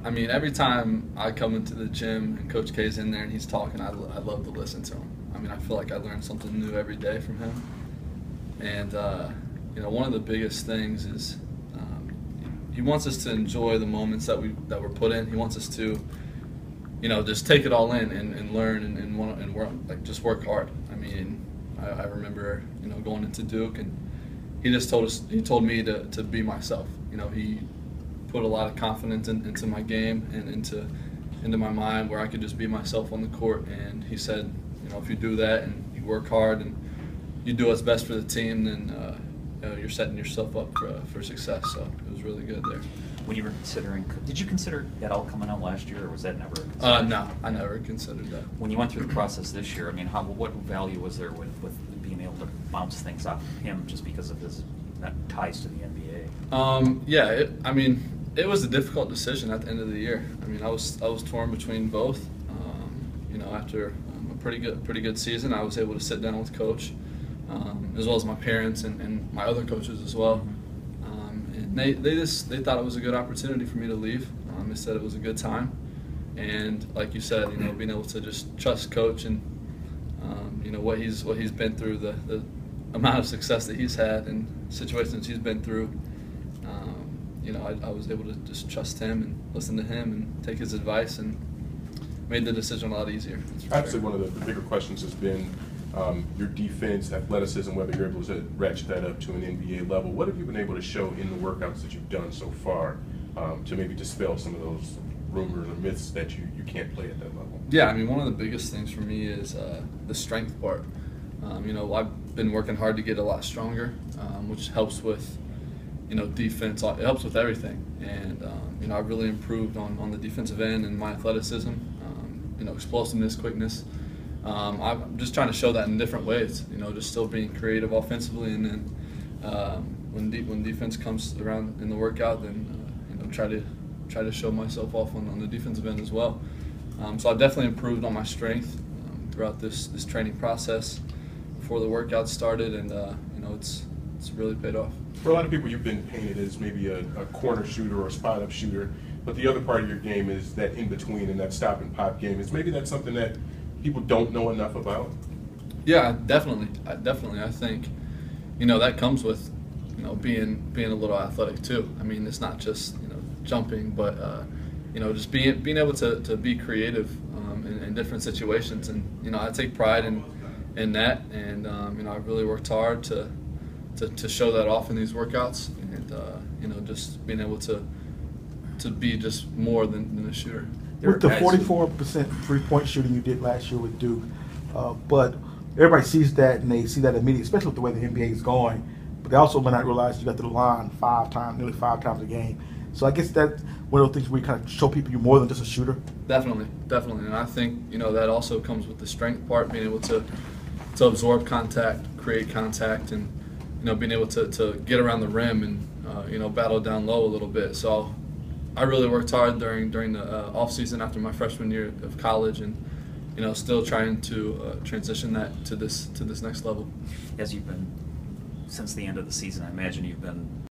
I mean, every time I come into the gym and Coach K's in there and he's talking, I love to listen to him. I mean, I feel like I learn something new every day from him. And, you know, one of the biggest things is he wants us to enjoy the moments that we're put in. He wants us to, you know, just take it all in and learn and work, like, just work hard. I mean, I remember, you know, going into Duke, and he just told me to be myself. You know, he put a lot of confidence into my game and into my mind, where I could just be myself on the court. And he said, you know, if you do that and you work hard and you do what's best for the team, then you know, you're setting yourself up for success. So it was really good there. When you were considering, did you consider at all coming out last year, or was that never considered? No, I never considered that. When you went through the process this year, I mean, what value was there with being able to bounce things off him just because of his ties to the NBA? Yeah, I mean, it was a difficult decision at the end of the year. I mean, I was torn between both. You know, after a pretty good season, I was able to sit down with Coach, as well as my parents and my other coaches as well. And they thought it was a good opportunity for me to leave. They said it was a good time, and like you said, you know, being able to just trust Coach and you know what he's been through, the amount of success that he's had and situations he's been through. You know, I was able to just trust him and listen to him and take his advice, and made the decision a lot easier. Absolutely, one of the bigger questions has been your defense, athleticism, whether you're able to ratchet that up to an NBA level. What have you been able to show in the workouts that you've done so far to maybe dispel some of those rumors or myths that you can't play at that level? Yeah, I mean, one of the biggest things for me is the strength part. You know, I've been working hard to get a lot stronger, which helps with, you know, defense. It helps with everything. And, you know, I've really improved on the defensive end and my athleticism, you know, explosiveness, quickness. I'm just trying to show that in different ways, you know, just still being creative offensively, and then when defense comes around in the workout, then, you know, try to show myself off on the defensive end as well. So I've definitely improved on my strength throughout this training process before the workout started, and, you know, it's really paid off. For a lot of people, you've been painted as maybe a corner shooter or a spot-up shooter, but the other part of your game is that in-between and that stop-and-pop game. Is maybe that's something that people don't know enough about? Yeah, definitely. I think, you know, that comes with, you know, being a little athletic too. I mean, it's not just, you know, jumping, but you know, just being able to be creative in different situations. And, you know, I take pride in that, and you know, I've really worked hard to show that off in these workouts, and you know, just being able to be just more than a shooter. With the 44% three-point shooting you did last year with Duke, but everybody sees that and they see that immediately, especially with the way the NBA is going. But they also may not realize you got to the line nearly five times a game. So I guess that's one of those things where you kind of show people you're more than just a shooter. Definitely. And I think, you know, that also comes with the strength part, being able to absorb contact, create contact, and, you know, being able to get around the rim and you know, battle down low a little bit. So I really worked hard during the off season after my freshman year of college, and, you know, still trying to transition that to this next level. As you've been since the end of the season, I imagine you've been